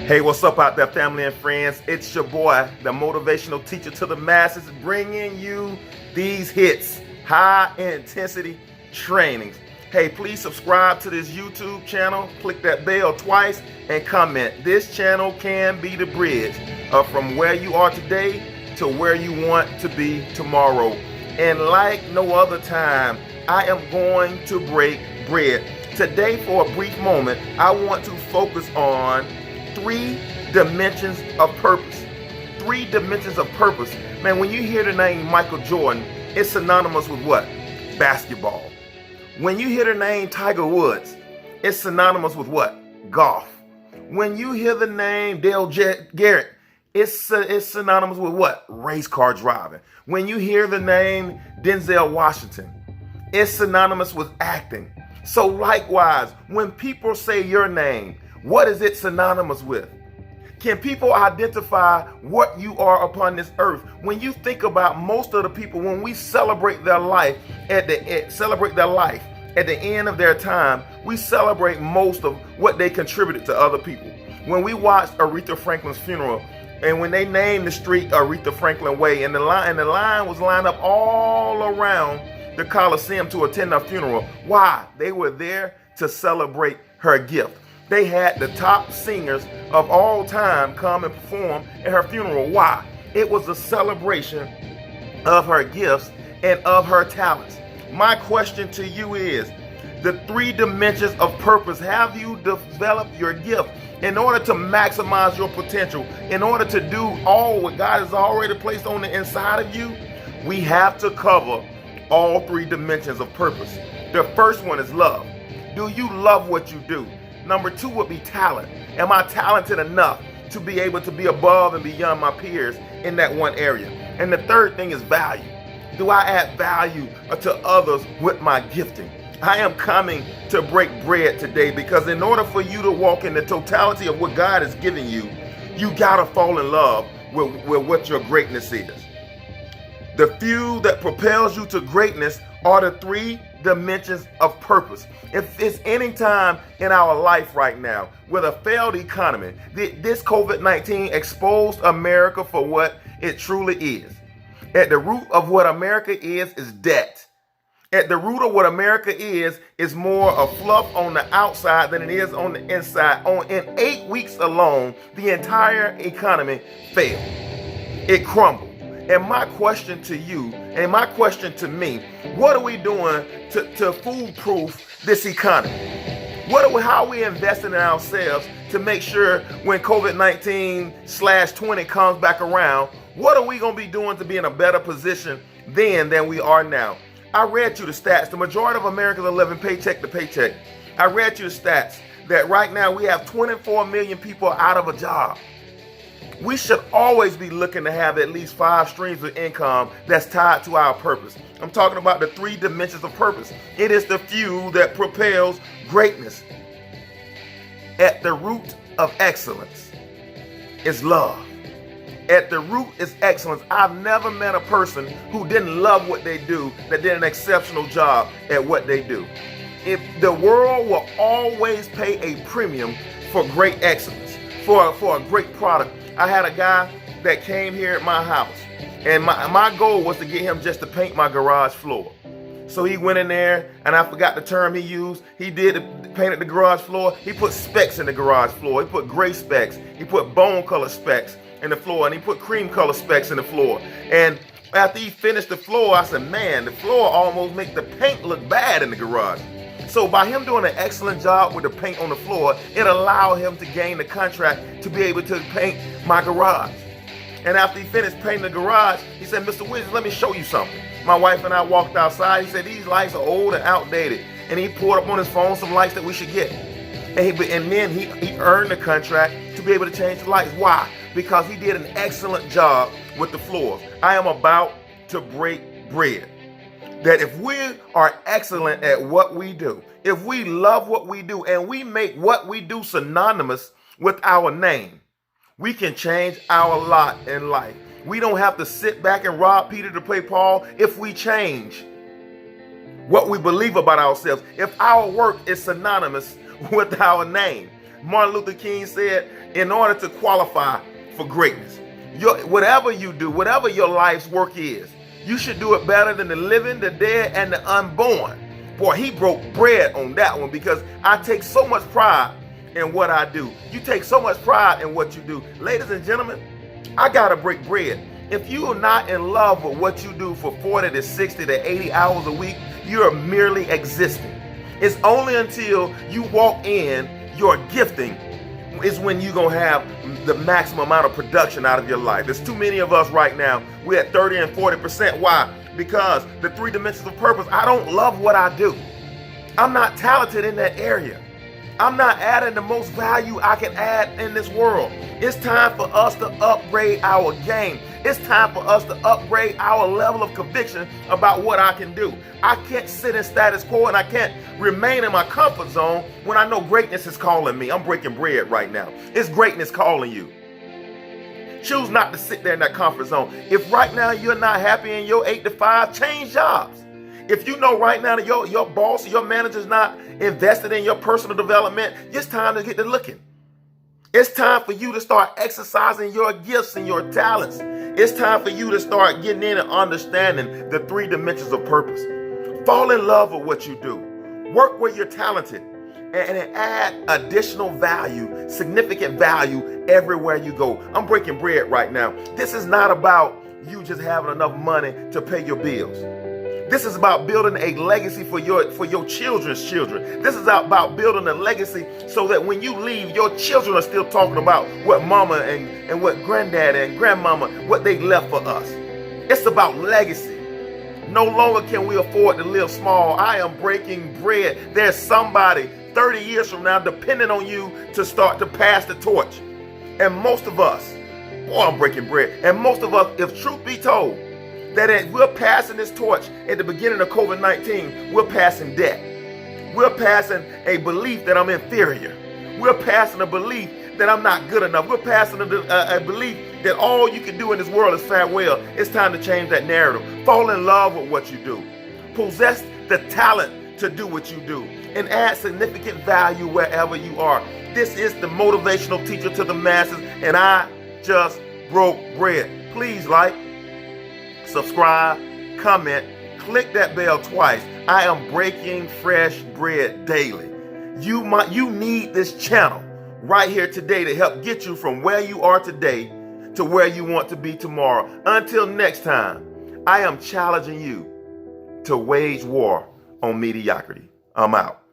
Hey, what's up out there, family and friends? It's your boy, the motivational teacher to the masses, bringing you these hits, high intensity trainings. Hey, please subscribe to this YouTube channel, click that bell twice, and comment. This channel can be the bridge from where you are today to where you want to be tomorrow. And like no other time, I am going to break bread. Today, for a brief moment, I want to focus on 3 dimensions of purpose. 3 dimensions of purpose. Man, when you hear the name Michael Jordan, it's synonymous with what? Basketball. When you hear the name Tiger Woods, it's synonymous with what? Golf. When you hear the name Dale Garrett, it's synonymous with what? Race car driving. When you hear the name Denzel Washington, it's synonymous with acting. So likewise, when people say your name, what is it synonymous with? Can people identify what you are upon this earth? When you think about most of the people, when we celebrate their life at the end of their time, we celebrate most of what they contributed to other people. When we watched Aretha Franklin's funeral, and when they named the street Aretha Franklin Way, and the line was lined up all around the Coliseum to attend her funeral. Why? They were there to celebrate her gift. They had the top singers of all time come and perform at her funeral. Why? It was a celebration of her gifts and of her talents. My question to you is, the 3 dimensions of purpose, have you developed your gift in order to maximize your potential, in order to do all what God has already placed on the inside of you? We have to cover all 3 dimensions of purpose. The first one is love. Do you love what you do? Number 2 would be talent. Am I talented enough to be able to be above and beyond my peers in that one area? And the third thing is value. Do I add value to others with my gifting? I am coming to break bread today because in order for you to walk in the totality of what God has given you, you gotta fall in love with what your greatness is. The fuel that propels you to greatness are the 3 dimensions of purpose. If it's any time in our life right now with a failed economy, this COVID-19 exposed America for what it truly is. At the root of what America is debt. At the root of what America is more of fluff on the outside than it is on the inside. In 8 weeks alone, the entire economy failed. It crumbled. And my question to you, and my question to me, what are we doing to foolproof this economy? How are we investing in ourselves to make sure when COVID-19/20 comes back around, what are we going to be doing to be in a better position then than we are now? I read you the stats. The majority of Americans are living paycheck to paycheck. I read you the stats that right now we have 24 million people out of a job. We should always be looking to have at least 5 streams of income that's tied to our purpose. I'm talking about the 3 dimensions of purpose. It is the fuel that propels greatness. At the root of excellence is love. At the root is excellence. I've never met a person who didn't love what they do, that did an exceptional job at what they do. If the world will always pay a premium for great excellence, for a great product. I had a guy that came here at my house, and my goal was to get him just to paint my garage floor. So he went in there, and I forgot the term he used. He painted the garage floor. He put specks in the garage floor. He put gray specks. He put bone color specks in the floor, and he put cream color specks in the floor. And after he finished the floor, I said, man, the floor almost makes the paint look bad in the garage. So by him doing an excellent job with the paint on the floor, it allowed him to gain the contract to be able to paint my garage. And after he finished painting the garage, he said, Mr. Williams, let me show you something. My wife and I walked outside. He said, these lights are old and outdated. And he pulled up on his phone some lights that we should get. And then he earned the contract to be able to change the lights. Why? Because he did an excellent job with the floors. I am about to break bread. That if we are excellent at what we do, if we love what we do, and we make what we do synonymous with our name, we can change our lot in life. We don't have to sit back and rob Peter to pay Paul if we change what we believe about ourselves. If our work is synonymous with our name, Martin Luther King said, in order to qualify for greatness, whatever you do, whatever your life's work is, you should do it better than the living, the dead, and the unborn. Boy, he broke bread on that one, because I take so much pride in what I do. You take so much pride in what you do. Ladies and gentlemen, I gotta break bread. If you are not in love with what you do for 40 to 60 to 80 hours a week, you're merely existing. It's only until you walk in your gifting is when you're gonna have the maximum amount of production out of your life. There's too many of us right now. We're at 30 and 40%. Why? Because the 3 dimensions of purpose, I don't love what I do. I'm not talented in that area. I'm not adding the most value I can add in this world. It's time for us to upgrade our game. It's time for us to upgrade our level of conviction about what I can do. I can't sit in status quo, and I can't remain in my comfort zone when I know greatness is calling me. I'm breaking bread right now. It's greatness calling you. Choose not to sit there in that comfort zone. If right now you're not happy in your 8 to 5, change jobs. If you know right now that your boss, your manager's not invested in your personal development, it's time to get to looking. It's time for you to start exercising your gifts and your talents. It's time for you to start getting in and understanding the 3 dimensions of purpose. Fall in love with what you do. Work where you're talented and add additional value, significant value everywhere you go. I'm breaking bread right now. This is not about you just having enough money to pay your bills. This is about building a legacy for your children's children. This is about building a legacy so that when you leave, your children are still talking about what mama and what granddad and grandmama, what they left for us. It's about legacy. No longer can we afford to live small. I am breaking bread. There's somebody 30 years from now depending on you to start to pass the torch. And most of us, boy, I'm breaking bread. And most of us, if truth be told, that we're passing this torch at the beginning of COVID-19, we're passing debt. We're passing a belief that I'm inferior. We're passing a belief that I'm not good enough. We're passing a belief that all you can do in this world is farewell. It's time to change that narrative. Fall in love with what you do. Possess the talent to do what you do and add significant value wherever you are. This is the motivational teacher to the masses, and I just broke bread. Please like, subscribe, comment, click that bell twice. I am breaking fresh bread daily. You need this channel right here today to help get you from where you are today to where you want to be tomorrow. Until next time, I am challenging you to wage war on mediocrity. I'm out.